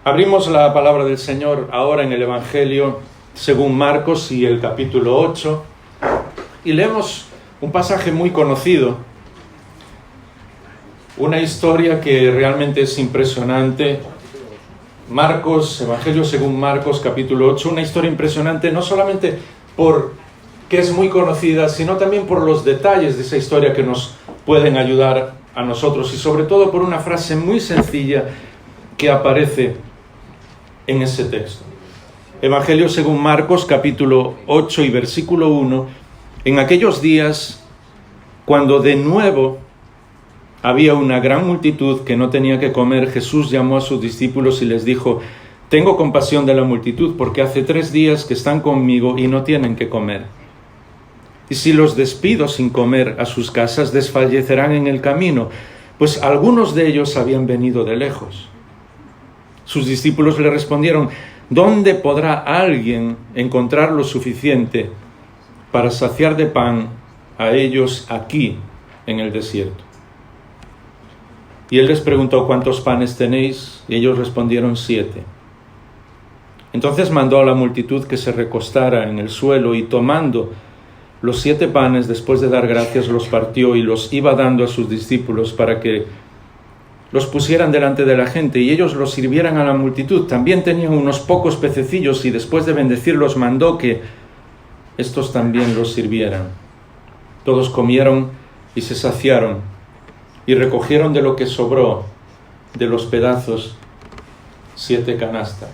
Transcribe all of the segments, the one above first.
Abrimos la palabra del Señor ahora en el Evangelio según Marcos y el capítulo 8 y leemos un pasaje muy conocido, una historia que realmente es impresionante. Marcos, Evangelio según Marcos capítulo 8, una historia impresionante no solamente porque es muy conocida, sino también por los detalles de esa historia que nos pueden ayudar a nosotros y sobre todo por una frase muy sencilla que aparece en ese texto. Evangelio según Marcos capítulo 8 y versículo 1. En aquellos días, cuando de nuevo había una gran multitud que no tenía que comer, Jesús llamó a sus discípulos y les dijo: tengo compasión de la multitud, porque hace 3 días que están conmigo y no tienen que comer. Y si los despido sin comer a sus casas, desfallecerán en el camino, pues algunos de ellos habían venido de lejos. Sus discípulos le respondieron: ¿dónde podrá alguien encontrar lo suficiente para saciar de pan a ellos aquí en el desierto? Y él les preguntó: ¿cuántos panes tenéis? Y ellos respondieron: 7. Entonces mandó a la multitud que se recostara en el suelo y tomando los 7 panes, después de dar gracias, los partió y los iba dando a sus discípulos para que los pusieran delante de la gente y ellos los sirvieran a la multitud. También tenían unos pocos pececillos y después de bendecirlos mandó que estos también los sirvieran. Todos comieron y se saciaron y recogieron de lo que sobró de los pedazos 7 canastas.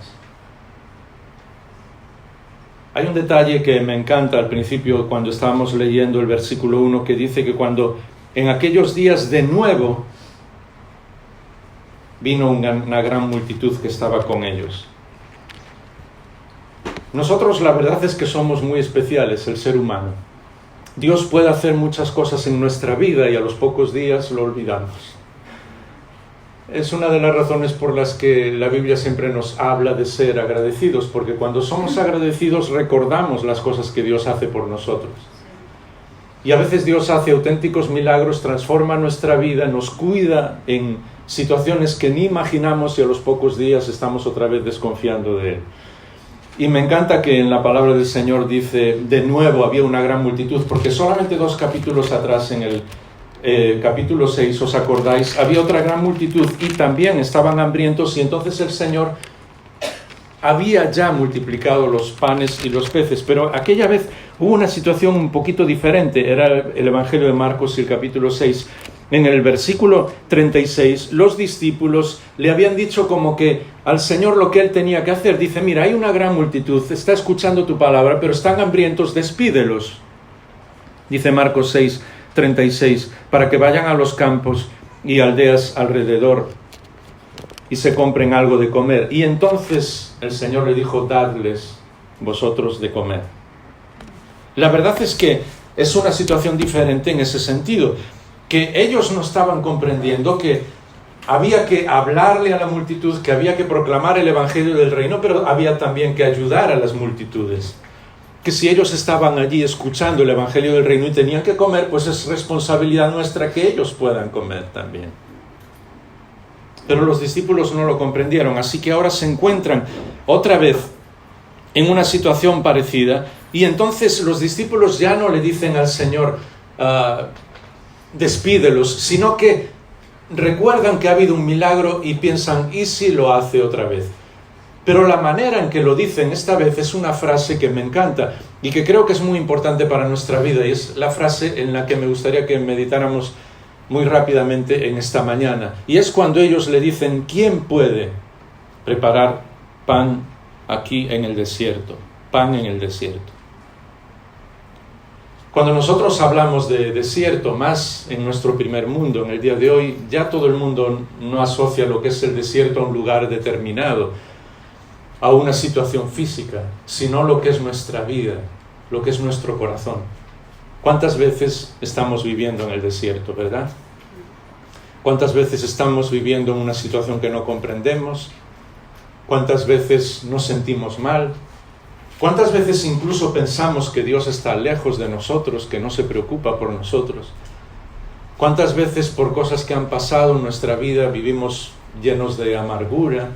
Hay un detalle que me encanta al principio cuando estábamos leyendo el versículo 1 que dice que cuando en aquellos días de nuevo vino una gran multitud que estaba con ellos. Nosotros la verdad es que somos muy especiales, el ser humano. Dios puede hacer muchas cosas en nuestra vida y a los pocos días lo olvidamos. Es una de las razones por las que la Biblia siempre nos habla de ser agradecidos, porque cuando somos agradecidos recordamos las cosas que Dios hace por nosotros. Y a veces Dios hace auténticos milagros, transforma nuestra vida, nos cuida en situaciones que ni imaginamos y a los pocos días estamos otra vez desconfiando de Él. Y me encanta que en la palabra del Señor dice, de nuevo había una gran multitud, porque solamente 2 capítulos atrás, en el capítulo 6, ¿os acordáis? Había otra gran multitud y también estaban hambrientos y entonces el Señor había ya multiplicado los panes y los peces, pero aquella vez hubo una situación un poquito diferente. Era el Evangelio de Marcos y el capítulo 6. En el versículo 36, los discípulos le habían dicho como que al Señor lo que Él tenía que hacer. Dice: mira, hay una gran multitud, está escuchando tu palabra, pero están hambrientos, despídelos. Dice Marcos 6, 36, para que vayan a los campos y aldeas alrededor y se compren algo de comer. Y entonces el Señor le dijo: dadles vosotros de comer. La verdad es que es una situación diferente en ese sentido, que ellos no estaban comprendiendo que había que hablarle a la multitud, que había que proclamar el Evangelio del Reino, pero había también que ayudar a las multitudes. Que si ellos estaban allí escuchando el Evangelio del Reino y tenían que comer, pues es responsabilidad nuestra que ellos puedan comer también. Pero los discípulos no lo comprendieron, así que ahora se encuentran otra vez en una situación parecida, y entonces los discípulos ya no le dicen al Señor: despídelos, sino que recuerdan que ha habido un milagro y piensan: ¿y si lo hace otra vez? Pero la manera en que lo dicen esta vez es una frase que me encanta y que creo que es muy importante para nuestra vida, y es la frase en la que me gustaría que meditáramos muy rápidamente en esta mañana. Y es cuando ellos le dicen: ¿quién puede preparar pan aquí en el desierto? Pan en el desierto. Cuando nosotros hablamos de desierto, más en nuestro primer mundo, en el día de hoy, ya todo el mundo no asocia lo que es el desierto a un lugar determinado, a una situación física, sino lo que es nuestra vida, lo que es nuestro corazón. ¿Cuántas veces estamos viviendo en el desierto, verdad? ¿Cuántas veces estamos viviendo en una situación que no comprendemos? ¿Cuántas veces nos sentimos mal? ¿Cuántas veces incluso pensamos que Dios está lejos de nosotros, que no se preocupa por nosotros? ¿Cuántas veces por cosas que han pasado en nuestra vida vivimos llenos de amargura?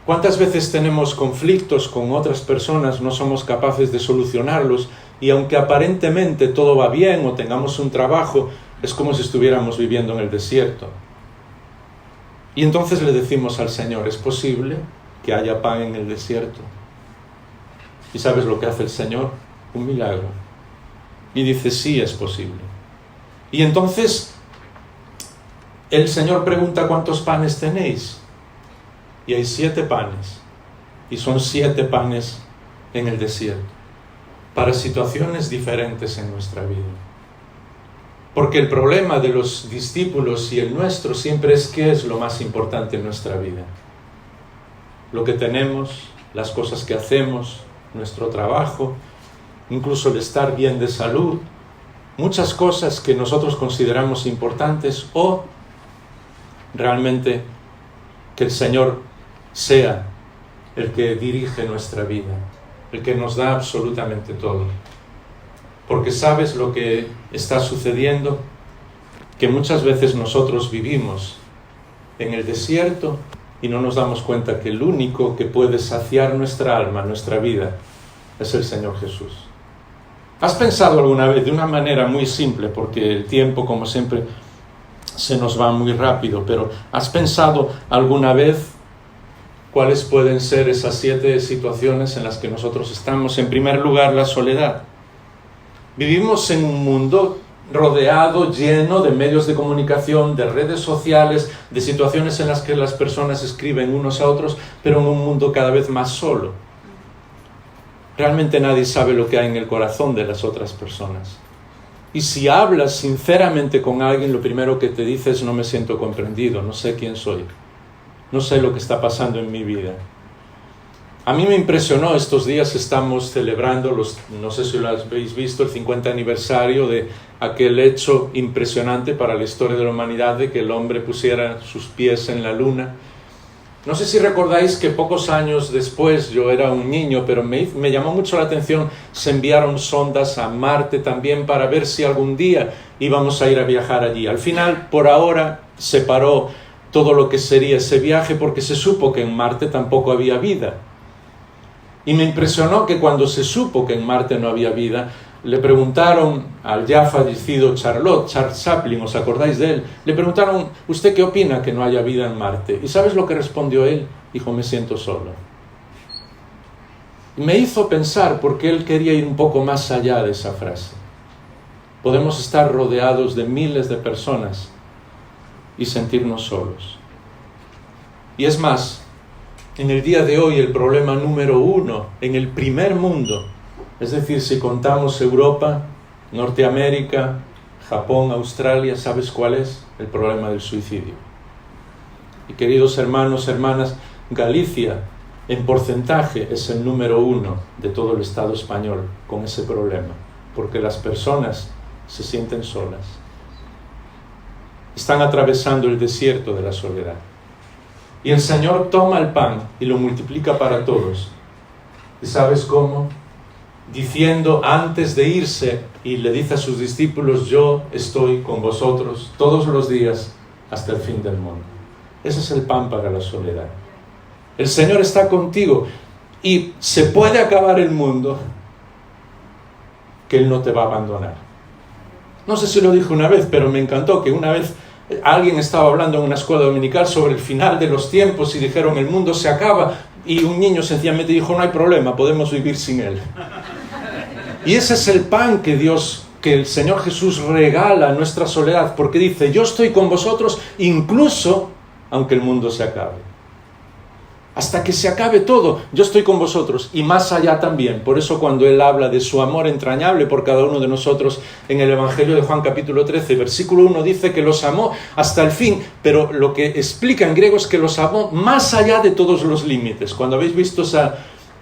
¿Cuántas veces tenemos conflictos con otras personas, no somos capaces de solucionarlos y aunque aparentemente todo va bien o tengamos un trabajo, es como si estuviéramos viviendo en el desierto? Y entonces le decimos al Señor, ¿es posible que haya pan en el desierto? ¿Y sabes lo que hace el Señor? Un milagro. Y dice, sí, es posible. Y entonces el Señor pregunta, ¿cuántos panes tenéis? Y hay 7 panes. Y son 7 panes en el desierto, para situaciones diferentes en nuestra vida. Porque el problema de los discípulos y el nuestro siempre es qué es lo más importante en nuestra vida. Lo que tenemos, las cosas que hacemos, nuestro trabajo, incluso el estar bien de salud, muchas cosas que nosotros consideramos importantes, o realmente que el Señor sea el que dirige nuestra vida, el que nos da absolutamente todo. Porque ¿sabes lo que está sucediendo? Que muchas veces nosotros vivimos en el desierto y no nos damos cuenta que el único que puede saciar nuestra alma, nuestra vida, es el Señor Jesús. ¿Has pensado alguna vez, de una manera muy simple, porque el tiempo, como siempre, se nos va muy rápido, pero ¿has pensado alguna vez cuáles pueden ser esas 7 situaciones en las que nosotros estamos? En primer lugar, la soledad. Vivimos en un mundo rodeado, lleno de medios de comunicación, de redes sociales, de situaciones en las que las personas escriben unos a otros, pero en un mundo cada vez más solo. Realmente nadie sabe lo que hay en el corazón de las otras personas. Y si hablas sinceramente con alguien, lo primero que te dice es: no me siento comprendido, no sé quién soy, no sé lo que está pasando en mi vida. A mí me impresionó, estos días estamos celebrando, no sé si lo habéis visto, el 50 aniversario de aquel hecho impresionante para la historia de la humanidad, de que el hombre pusiera sus pies en la luna. No sé si recordáis que pocos años después, yo era un niño, pero me llamó mucho la atención, se enviaron sondas a Marte también para ver si algún día íbamos a ir a viajar allí. Al final, por ahora, se paró todo lo que sería ese viaje porque se supo que en Marte tampoco había vida. Y me impresionó que cuando se supo que en Marte no había vida, le preguntaron al ya fallecido Charles Chaplin, ¿os acordáis de él? Le preguntaron: ¿usted qué opina que no haya vida en Marte? ¿Y sabes lo que respondió él? Dijo: me siento solo. Y me hizo pensar, porque él quería ir un poco más allá de esa frase. Podemos estar rodeados de miles de personas y sentirnos solos. Y es más, en el día de hoy el problema número 1 en el primer mundo, es decir, si contamos Europa, Norteamérica, Japón, Australia, ¿sabes cuál es? El problema del suicidio. Y queridos hermanos, hermanas, Galicia en porcentaje es el número 1 de todo el Estado español con ese problema, porque las personas se sienten solas. Están atravesando el desierto de la soledad. Y el Señor toma el pan y lo multiplica para todos. ¿Y sabes cómo? Diciendo antes de irse, y le dice a sus discípulos: yo estoy con vosotros todos los días hasta el fin del mundo. Ese es el pan para la soledad. El Señor está contigo y se puede acabar el mundo, que Él no te va a abandonar. No sé si lo dije una vez, pero me encantó que una vez alguien estaba hablando en una escuela dominical sobre el final de los tiempos y dijeron: el mundo se acaba, y un niño sencillamente dijo: no hay problema, podemos vivir sin él. Y ese es el pan que el Señor Jesús regala a nuestra soledad, porque dice: yo estoy con vosotros incluso aunque el mundo se acabe. Hasta que se acabe todo, yo estoy con vosotros, y más allá también. Por eso cuando Él habla de su amor entrañable por cada uno de nosotros, en el Evangelio de Juan capítulo 13, versículo 1, dice que los amó hasta el fin, pero lo que explica en griego es que los amó más allá de todos los límites. Cuando habéis visto esa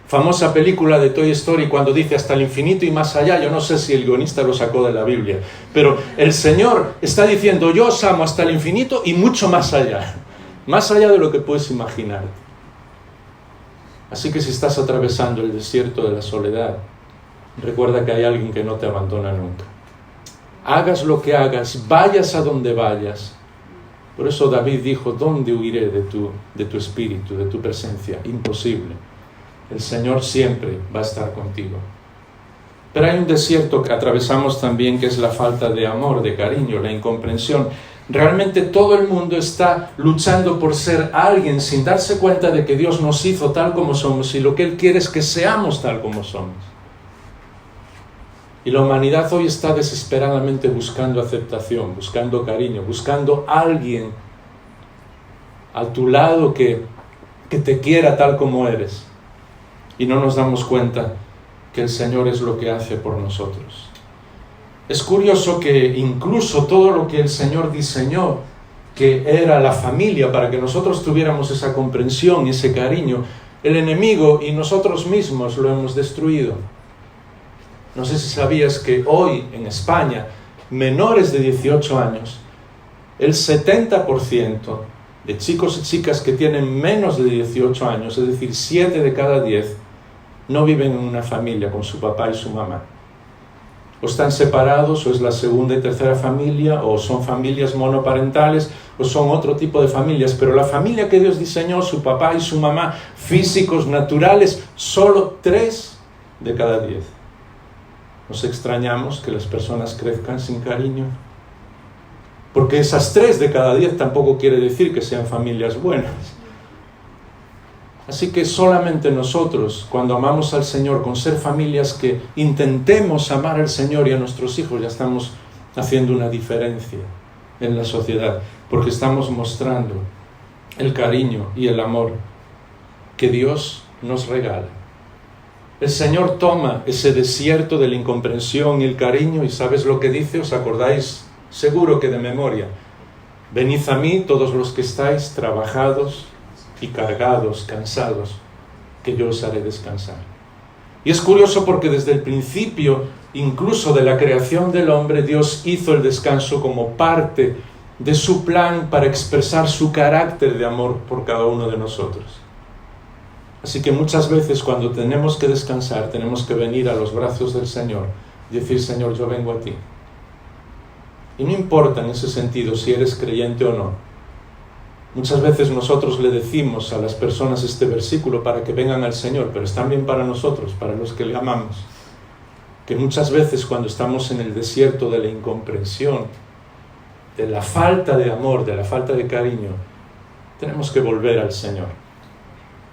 famosa película de Toy Story, cuando dice hasta el infinito y más allá, yo no sé si el guionista lo sacó de la Biblia, pero el Señor está diciendo: yo os amo hasta el infinito y mucho más allá de lo que puedes imaginarte. Así que si estás atravesando el desierto de la soledad, recuerda que hay alguien que no te abandona nunca. Hagas lo que hagas, vayas a donde vayas, Por eso David dijo, ¿dónde huiré de tu espíritu, de tu presencia? Imposible. El Señor siempre va a estar contigo. Pero hay un desierto que atravesamos también, que es la falta de amor, de cariño, la incomprensión. Realmente todo el mundo está luchando por ser alguien sin darse cuenta de que Dios nos hizo tal como somos y lo que Él quiere es que seamos tal como somos. Y la humanidad hoy está desesperadamente buscando aceptación, buscando cariño, buscando alguien a tu lado que te quiera tal como eres. Y no nos damos cuenta que el Señor es lo que hace por nosotros. Es curioso que incluso todo lo que el Señor diseñó, que era la familia, para que nosotros tuviéramos esa comprensión y ese cariño, el enemigo y nosotros mismos lo hemos destruido. No sé si sabías que hoy en España, menores de 18 años, el 70% de chicos y chicas que tienen menos de 18 años, es decir, 7 de cada 10, no viven en una familia con su papá y su mamá. O están separados, o es la segunda y tercera familia, o son familias monoparentales, o son otro tipo de familias. Pero la familia que Dios diseñó, su papá y su mamá, físicos, naturales, solo 3 de cada 10. Nos extrañamos que las personas crezcan sin cariño. Porque esas 3 de cada 10 tampoco quiere decir que sean familias buenas. Así que solamente nosotros, cuando amamos al Señor, con ser familias que intentemos amar al Señor y a nuestros hijos, ya estamos haciendo una diferencia en la sociedad, porque estamos mostrando el cariño y el amor que Dios nos regala. El Señor toma ese desierto de la incomprensión y el cariño, y ¿sabes lo que dice? ¿Os acordáis? Seguro que de memoria. Venid a mí todos los que estáis trabajados y cargados, cansados, que yo os haré descansar. Y es curioso porque desde el principio, incluso de la creación del hombre, Dios hizo el descanso como parte de su plan para expresar su carácter de amor por cada uno de nosotros. Así que muchas veces cuando tenemos que descansar, tenemos que venir a los brazos del Señor y decir, Señor, yo vengo a ti. Y no importa en ese sentido si eres creyente o no. Muchas veces nosotros le decimos a las personas este versículo para que vengan al Señor, pero es también para nosotros, para los que le amamos. Que muchas veces cuando estamos en el desierto de la incomprensión, de la falta de amor, de la falta de cariño, tenemos que volver al Señor.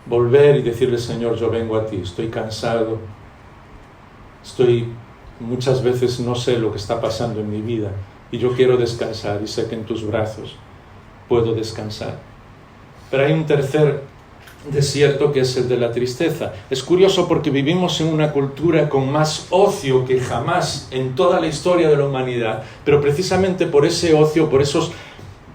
Volver y decirle, Señor, yo vengo a ti, estoy cansado, muchas veces no sé lo que está pasando en mi vida y yo quiero descansar y sé que en tus brazos puedo descansar. Pero hay un tercer desierto que es el de la tristeza. Es curioso porque vivimos en una cultura con más ocio que jamás en toda la historia de la humanidad, pero precisamente por ese ocio, por esos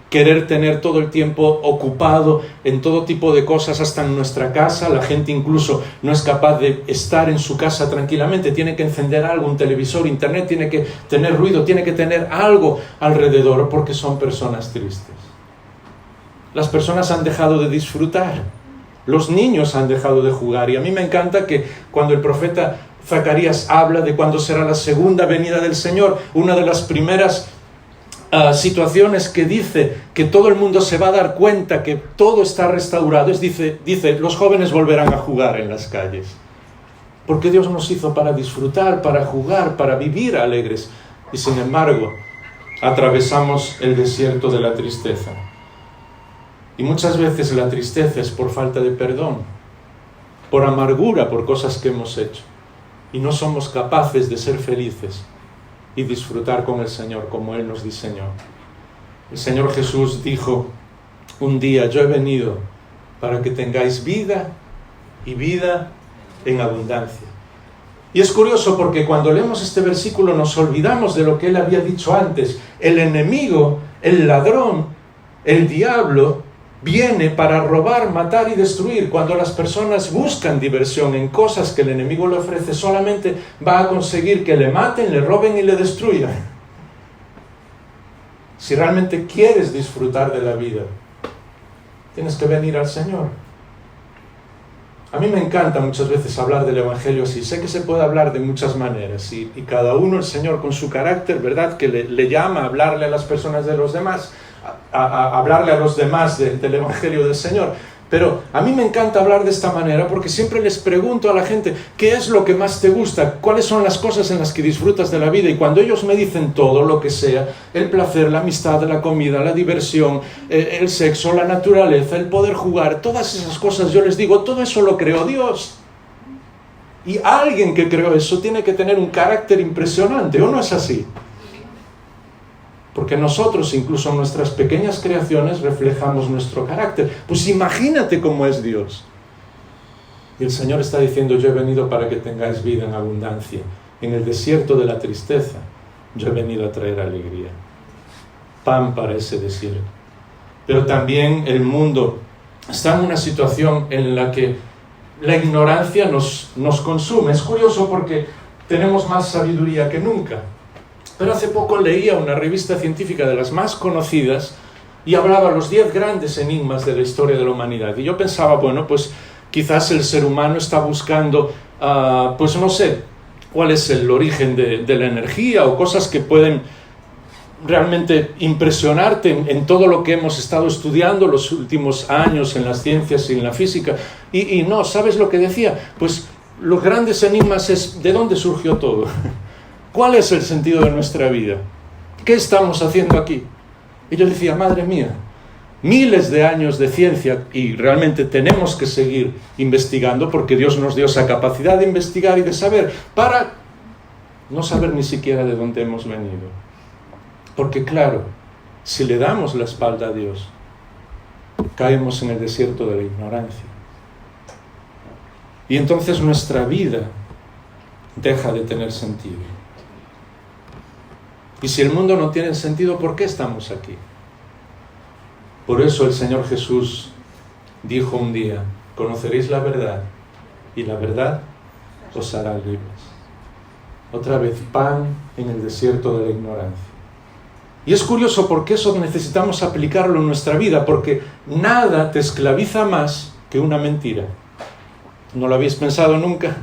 querer tener todo el tiempo ocupado en todo tipo de cosas, hasta en nuestra casa, la gente incluso no es capaz de estar en su casa tranquilamente, tiene que encender algo, un televisor, internet, tiene que tener ruido, tiene que tener algo alrededor porque son personas tristes. Las personas han dejado de disfrutar, los niños han dejado de jugar, y a mí me encanta que cuando el profeta Zacarías habla de cuándo será la segunda venida del Señor, una de las primeras situaciones que dice que todo el mundo se va a dar cuenta que todo está restaurado, dice, los jóvenes volverán a jugar en las calles. Porque Dios nos hizo para disfrutar, para jugar, para vivir alegres, y sin embargo atravesamos el desierto de la tristeza. Y muchas veces la tristeza es por falta de perdón, por amargura, por cosas que hemos hecho. Y no somos capaces de ser felices y disfrutar con el Señor como Él nos diseñó. El Señor Jesús dijo un día, yo he venido para que tengáis vida y vida en abundancia. Y es curioso porque cuando leemos este versículo nos olvidamos de lo que Él había dicho antes. El enemigo, el ladrón, el diablo, viene para robar, matar y destruir. Cuando las personas buscan diversión en cosas que el enemigo le ofrece, solamente va a conseguir que le maten, le roben y le destruyan. Si realmente quieres disfrutar de la vida, tienes que venir al Señor. A mí me encanta muchas veces hablar del Evangelio así. Sé que se puede hablar de muchas maneras y cada uno, el Señor con su carácter, ¿verdad?, que le llama a hablarle a las personas de los demás. a hablarle a los demás del Evangelio del Señor. Pero a mí me encanta hablar de esta manera porque siempre les pregunto a la gente, ¿qué es lo que más te gusta? ¿Cuáles son las cosas en las que disfrutas de la vida? Y cuando ellos me dicen todo lo que sea, el placer, la amistad, la comida, la diversión, el sexo, la naturaleza, el poder jugar, todas esas cosas, yo les digo, todo eso lo creó Dios. Y alguien que creó eso tiene que tener un carácter impresionante, ¿o no es así? Porque nosotros, incluso en nuestras pequeñas creaciones, reflejamos nuestro carácter. Pues imagínate cómo es Dios. Y el Señor está diciendo, yo he venido para que tengáis vida en abundancia. En el desierto de la tristeza, yo he venido a traer alegría. Pan para ese desierto. Pero también el mundo está en una situación en la que la ignorancia nos consume. Es curioso porque tenemos más sabiduría que nunca. Pero hace poco leía una revista científica de las más conocidas y hablaba los 10 grandes enigmas de la historia de la humanidad. Y yo pensaba, bueno, pues quizás el ser humano está buscando, pues no sé, cuál es el origen de la energía o cosas que pueden realmente impresionarte en todo lo que hemos estado estudiando los últimos años en las ciencias y en la física. Y no, ¿sabes lo que decía? Pues los grandes enigmas es ¿de dónde surgió todo? ¿Cuál es el sentido de nuestra vida? ¿Qué estamos haciendo aquí? Y yo decía, madre mía, miles de años de ciencia y realmente tenemos que seguir investigando porque Dios nos dio esa capacidad de investigar y de saber para no saber ni siquiera de dónde hemos venido. Porque claro, si le damos la espalda a Dios, caemos en el desierto de la ignorancia. Y entonces nuestra vida deja de tener sentido. Y si el mundo no tiene sentido, ¿por qué estamos aquí? Por eso el Señor Jesús dijo un día, conoceréis la verdad, y la verdad os hará libres. Otra vez, pan en el desierto de la ignorancia. Y es curioso porque eso necesitamos aplicarlo en nuestra vida, porque nada te esclaviza más que una mentira. ¿No lo habéis pensado nunca?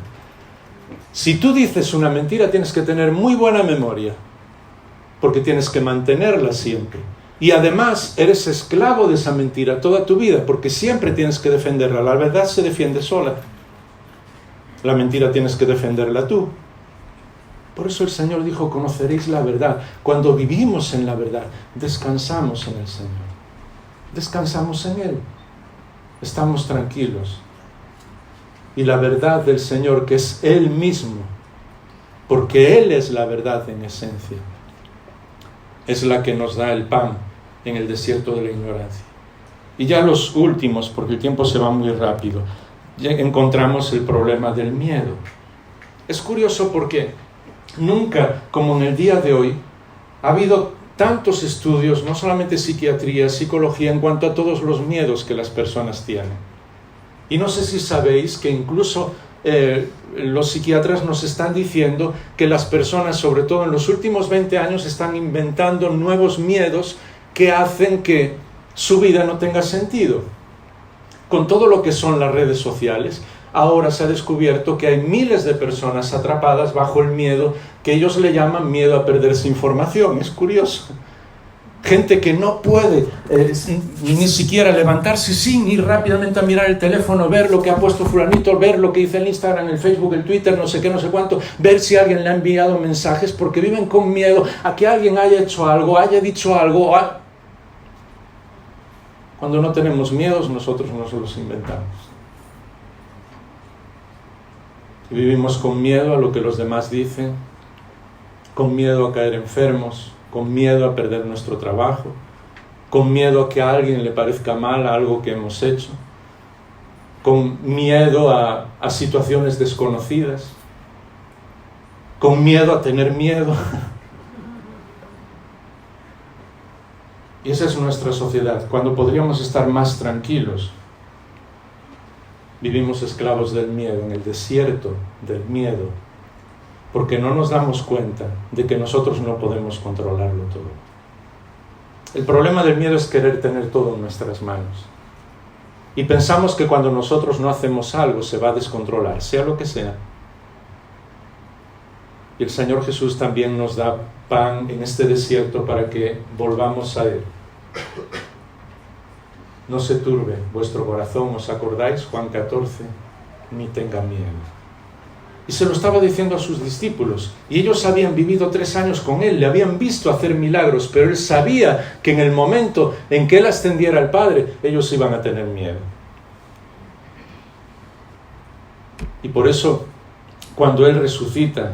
Si tú dices una mentira, tienes que tener muy buena memoria, porque tienes que mantenerla siempre. Y además eres esclavo de esa mentira toda tu vida, porque siempre tienes que defenderla. La verdad se defiende sola. La mentira tienes que defenderla tú. Por eso el Señor dijo, conoceréis la verdad. Cuando vivimos en la verdad, descansamos en el Señor. Descansamos en Él. Estamos tranquilos. Y la verdad del Señor, que es Él mismo, porque Él es la verdad en esencia, es la que nos da el pan en el desierto de la ignorancia. Y ya los últimos, porque el tiempo se va muy rápido, ya encontramos el problema del miedo. Es curioso porque nunca, como en el día de hoy, ha habido tantos estudios, no solamente psiquiatría, psicología, en cuanto a todos los miedos que las personas tienen. Y no sé si sabéis que incluso los psiquiatras nos están diciendo que las personas, sobre todo en los últimos 20 años, están inventando nuevos miedos que hacen que su vida no tenga sentido. Con todo lo que son las redes sociales, ahora se ha descubierto que hay miles de personas atrapadas bajo el miedo que ellos le llaman miedo a perderse información. Es curioso. Gente que no puede ni siquiera levantarse sin ir rápidamente a mirar el teléfono, ver lo que ha puesto fulanito, ver lo que dice el Instagram, el Facebook, el Twitter, no sé qué, no sé cuánto, ver si alguien le ha enviado mensajes, porque viven con miedo a que alguien haya hecho algo, haya dicho algo. Cuando no tenemos miedos, nosotros nos los inventamos. Y vivimos con miedo a lo que los demás dicen, con miedo a caer enfermos, con miedo a perder nuestro trabajo, con miedo a que a alguien le parezca mal algo que hemos hecho, con miedo a situaciones desconocidas, con miedo a tener miedo. Y esa es nuestra sociedad. Cuando podríamos estar más tranquilos, vivimos esclavos del miedo, en el desierto del miedo, porque no nos damos cuenta de que nosotros no podemos controlarlo todo. El problema del miedo es querer tener todo en nuestras manos. Y pensamos que cuando nosotros no hacemos algo se va a descontrolar, sea lo que sea. Y el Señor Jesús también nos da pan en este desierto para que volvamos a Él. No se turbe vuestro corazón, ¿os acordáis? Juan 14, ni tenga miedo. Y se lo estaba diciendo a sus discípulos, y ellos habían vivido 3 años con él, le habían visto hacer milagros, pero él sabía que en el momento en que él ascendiera al Padre, ellos iban a tener miedo. Y por eso, cuando él resucita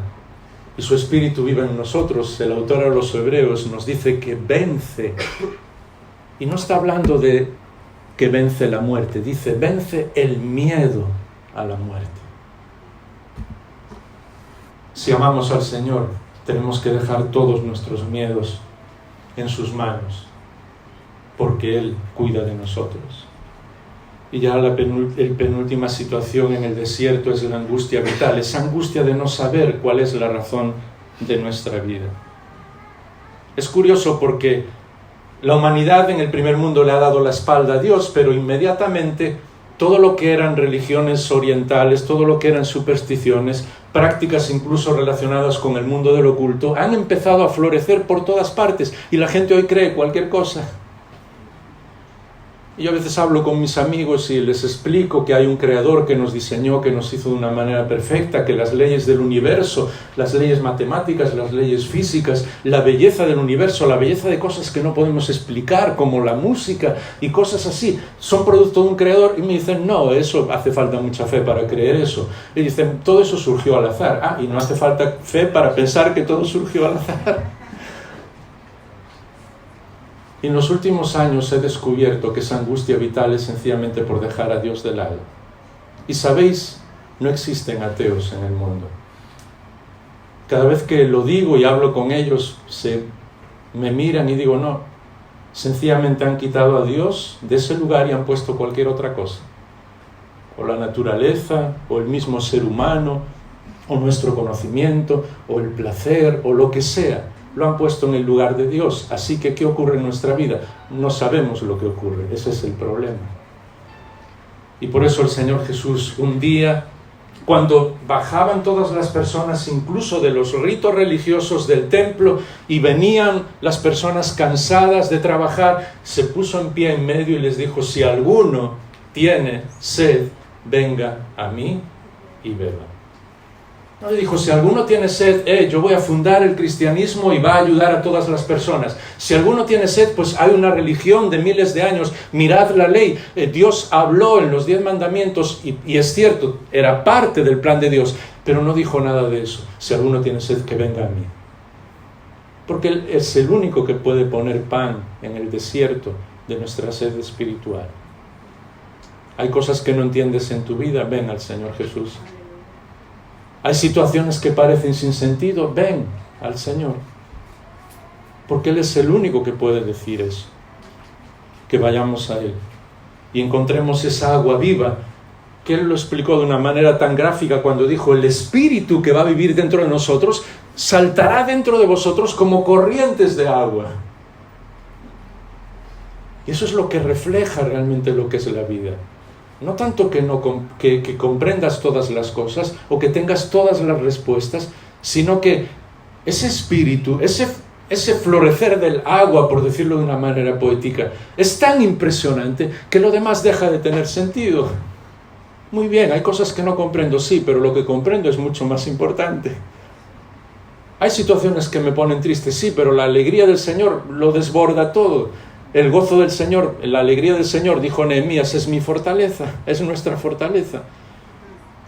y su espíritu vive en nosotros, el autor a los Hebreos nos dice que vence, y no está hablando de que vence la muerte, dice vence el miedo a la muerte. Si amamos al Señor, tenemos que dejar todos nuestros miedos en sus manos, porque Él cuida de nosotros. Y ya la penúltima situación en el desierto es la angustia vital, esa angustia de no saber cuál es la razón de nuestra vida. Es curioso porque la humanidad en el primer mundo le ha dado la espalda a Dios, pero inmediatamente todo lo que eran religiones orientales, todo lo que eran supersticiones, prácticas incluso relacionadas con el mundo del oculto, han empezado a florecer por todas partes y la gente hoy cree cualquier cosa. Y yo a veces hablo con mis amigos y les explico que hay un creador que nos diseñó, que nos hizo de una manera perfecta, que las leyes del universo, las leyes matemáticas, las leyes físicas, la belleza del universo, la belleza de cosas que no podemos explicar, como la música y cosas así, son producto de un creador. Y me dicen, no, eso hace falta mucha fe para creer eso. Y dicen, todo eso surgió al azar. Y no hace falta fe para pensar que todo surgió al azar. Y en los últimos años he descubierto que esa angustia vital es sencillamente por dejar a Dios de lado. Y sabéis, no existen ateos en el mundo. Cada vez que lo digo y hablo con ellos, me miran y digo, no, sencillamente han quitado a Dios de ese lugar y han puesto cualquier otra cosa. O la naturaleza, o el mismo ser humano, o nuestro conocimiento, o el placer, o lo que sea. Lo han puesto en el lugar de Dios. Así que, ¿qué ocurre en nuestra vida? No sabemos lo que ocurre. Ese es el problema. Y por eso el Señor Jesús, un día, cuando bajaban todas las personas, incluso de los ritos religiosos del templo, y venían las personas cansadas de trabajar, se puso en pie en medio y les dijo, si alguno tiene sed, venga a mí y beba. No le dijo, si alguno tiene sed, yo voy a fundar el cristianismo y va a ayudar a todas las personas. Si alguno tiene sed, pues hay una religión de miles de años. Mirad la ley. Dios habló en los 10 mandamientos y es cierto, era parte del plan de Dios, pero no dijo nada de eso. Si alguno tiene sed, que venga a mí. Porque Él es el único que puede poner pan en el desierto de nuestra sed espiritual. Hay cosas que no entiendes en tu vida, ven al Señor Jesús. Hay situaciones que parecen sin sentido, ven al Señor. Porque Él es el único que puede decir eso. Que vayamos a Él y encontremos esa agua viva, que Él lo explicó de una manera tan gráfica cuando dijo, el Espíritu que va a vivir dentro de nosotros, saltará dentro de vosotros como corrientes de agua. Y eso es lo que refleja realmente lo que es la vida. No tanto que comprendas todas las cosas o que tengas todas las respuestas, sino que ese espíritu, ese florecer del agua, por decirlo de una manera poética, es tan impresionante que lo demás deja de tener sentido. Muy bien, hay cosas que no comprendo, sí, pero lo que comprendo es mucho más importante. Hay situaciones que me ponen triste, sí, pero la alegría del Señor lo desborda todo. El gozo del Señor, la alegría del Señor, dijo Nehemías, es mi fortaleza, es nuestra fortaleza.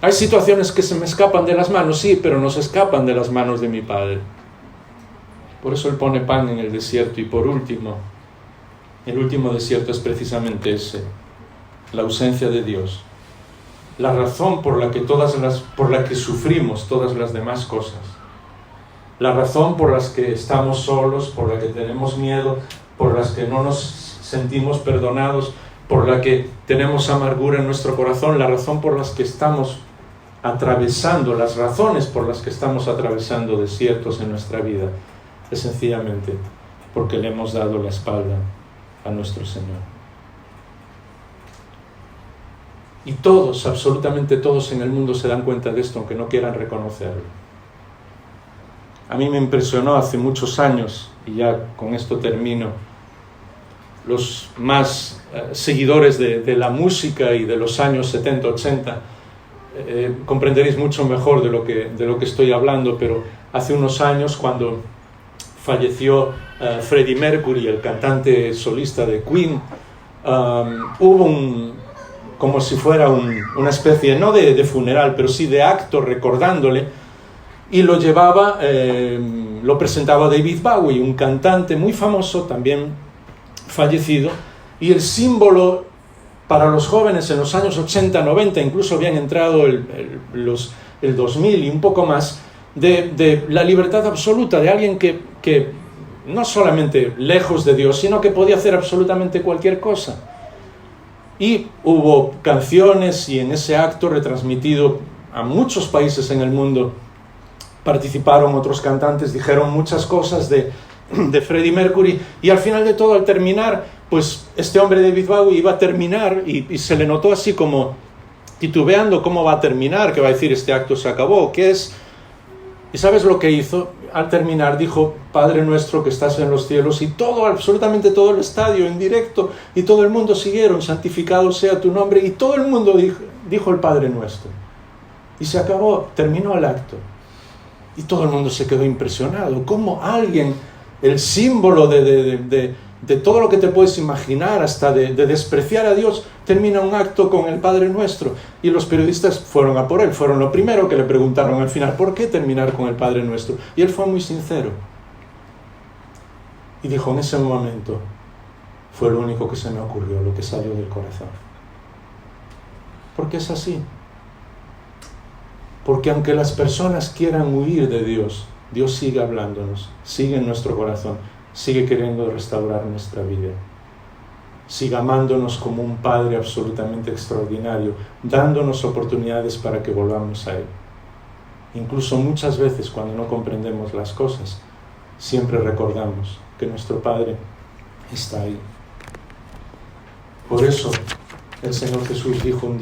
Hay situaciones que se me escapan de las manos, sí, pero no se escapan de las manos de mi Padre. Por eso Él pone pan en el desierto. Y por último, el último desierto es precisamente ese, la ausencia de Dios. La razón por la que sufrimos todas las demás cosas. La razón por la que estamos solos, por la que tenemos miedo, por las que no nos sentimos perdonados, por la que tenemos amargura en nuestro corazón, la razón por las que estamos atravesando, las razones por las que estamos atravesando desiertos en nuestra vida, es sencillamente porque le hemos dado la espalda a nuestro Señor. Y todos, absolutamente todos en el mundo se dan cuenta de esto, aunque no quieran reconocerlo. A mí me impresionó hace muchos años, y ya con esto termino, los más seguidores de la música y de los años 70, 80, comprenderéis mucho mejor de lo que estoy hablando, pero hace unos años, cuando falleció Freddie Mercury, el cantante solista de Queen, hubo como si fuera una especie, no de funeral, pero sí de acto recordándole, y lo presentaba David Bowie, un cantante muy famoso, también fallecido, y el símbolo para los jóvenes en los años 80, 90, incluso habían entrado el 2000 y un poco más, de la libertad absoluta, de alguien que no solamente lejos de Dios, sino que podía hacer absolutamente cualquier cosa. Y hubo canciones, y en ese acto retransmitido a muchos países en el mundo, participaron otros cantantes, dijeron muchas cosas de Freddie Mercury, y al final de todo, al terminar, pues este hombre David Bowie iba a terminar, y se le notó así como titubeando cómo va a terminar, que va a decir este acto se acabó, ¿qué es? ¿Y sabes lo que hizo? Al terminar dijo: Padre nuestro que estás en los cielos, y absolutamente todo el estadio en directo, y todo el mundo siguieron: santificado sea tu nombre, y todo el mundo dijo el Padre nuestro, y se acabó, terminó el acto, y todo el mundo se quedó impresionado. ¿Cómo alguien, el símbolo de todo lo que te puedes imaginar, hasta de despreciar a Dios, termina un acto con el Padre Nuestro? Y los periodistas fueron a por él, fueron lo primero que le preguntaron al final: ¿por qué terminar con el Padre Nuestro? Y él fue muy sincero y dijo: en ese momento fue lo único que se me ocurrió, lo que salió del corazón. Porque es así. Porque aunque las personas quieran huir de Dios, Dios sigue hablándonos, sigue en nuestro corazón, sigue queriendo restaurar nuestra vida, sigue amándonos como un Padre absolutamente extraordinario, dándonos oportunidades para que volvamos a Él. Incluso muchas veces, cuando no comprendemos las cosas, siempre recordamos que nuestro Padre está ahí. Por eso el Señor Jesús dijo un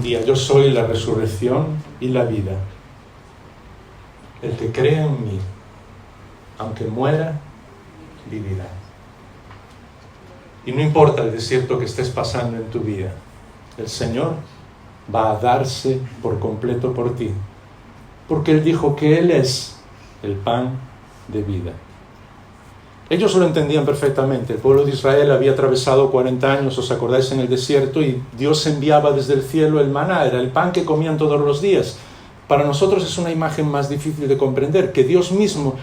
día: yo soy la resurrección y la vida. El que cree en mí, aunque muera, vivirá. Y no importa el desierto que estés pasando en tu vida, el Señor va a darse por completo por ti, porque Él dijo que Él es el pan de vida. Ellos lo entendían perfectamente. El pueblo de Israel había atravesado 40 años, ¿os acordáis?, en el desierto, y Dios enviaba desde el cielo el maná, era el pan que comían todos los días. Para nosotros es una imagen más difícil de comprender, que Dios mismo,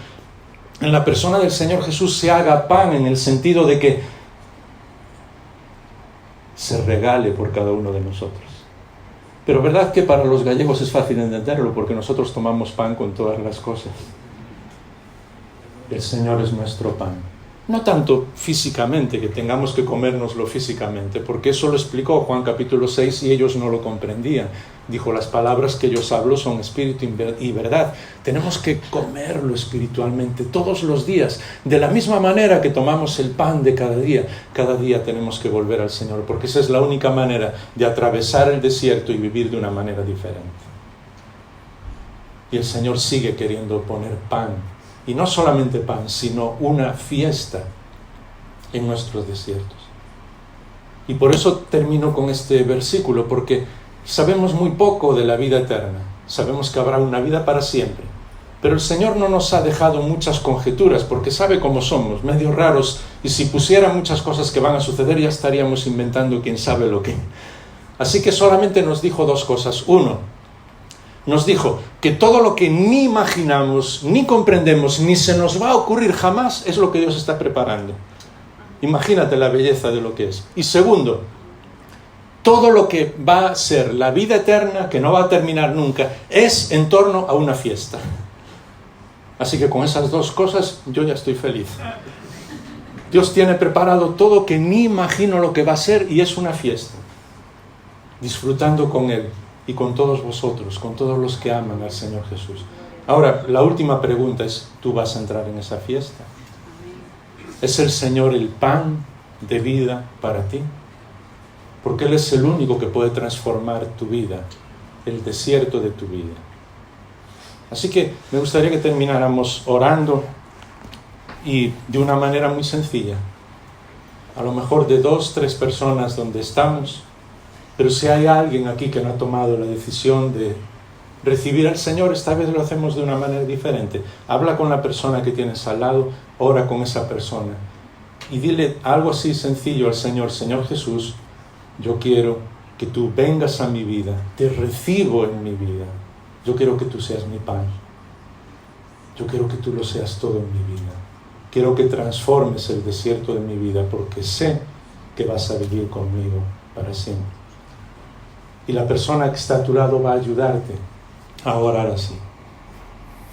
en la persona del Señor Jesús, se haga pan, en el sentido de que se regale por cada uno de nosotros. Pero verdad que para los gallegos es fácil entenderlo, porque nosotros tomamos pan con todas las cosas. El Señor es nuestro pan. No tanto físicamente, que tengamos que comérnoslo físicamente, porque eso lo explicó Juan capítulo 6 y ellos no lo comprendían. Dijo: las palabras que yo os hablo son espíritu y verdad. Tenemos que comerlo espiritualmente todos los días, de la misma manera que tomamos el pan de cada día tenemos que volver al Señor, porque esa es la única manera de atravesar el desierto y vivir de una manera diferente. Y el Señor sigue queriendo poner pan, y no solamente pan, sino una fiesta en nuestros desiertos. Y por eso termino con este versículo, porque sabemos muy poco de la vida eterna. Sabemos que habrá una vida para siempre, pero el Señor no nos ha dejado muchas conjeturas, porque sabe cómo somos, medio raros, y si pusiera muchas cosas que van a suceder, ya estaríamos inventando quién sabe lo que. Así que solamente nos dijo dos cosas. Uno, nos dijo que todo lo que ni imaginamos, ni comprendemos, ni se nos va a ocurrir jamás, es lo que Dios está preparando. Imagínate la belleza de lo que es. Y segundo, todo lo que va a ser la vida eterna, que no va a terminar nunca, es en torno a una fiesta. Así que con esas dos cosas yo ya estoy feliz. Dios tiene preparado todo que ni imagino lo que va a ser, y es una fiesta. Disfrutando con Él y con todos vosotros, con todos los que aman al Señor Jesús. Ahora, la última pregunta es: ¿tú vas a entrar en esa fiesta? ¿Es el Señor el pan de vida para ti? Porque Él es el único que puede transformar tu vida, el desierto de tu vida. Así que me gustaría que termináramos orando, y de una manera muy sencilla. a lo mejor de 2, 3 personas donde estamos, pero si hay alguien aquí que no ha tomado la decisión de recibir al Señor, esta vez lo hacemos de una manera diferente. Habla con la persona que tienes al lado, ora con esa persona y dile algo así sencillo al Señor: Señor Jesús, yo quiero que tú vengas a mi vida, te recibo en mi vida, yo quiero que tú seas mi pan, yo quiero que tú lo seas todo en mi vida, quiero que transformes el desierto de mi vida porque sé que vas a vivir conmigo para siempre. Y la persona que está a tu lado va a ayudarte a orar así.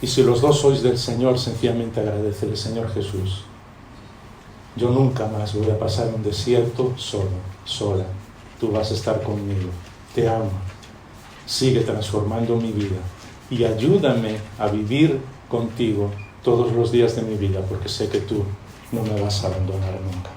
Y si los dos sois del Señor, sencillamente agradecele: Señor Jesús, yo nunca más voy a pasar un desierto solo, sola. Tú vas a estar conmigo. Te amo. Sigue transformando mi vida y ayúdame a vivir contigo todos los días de mi vida, porque sé que tú no me vas a abandonar nunca.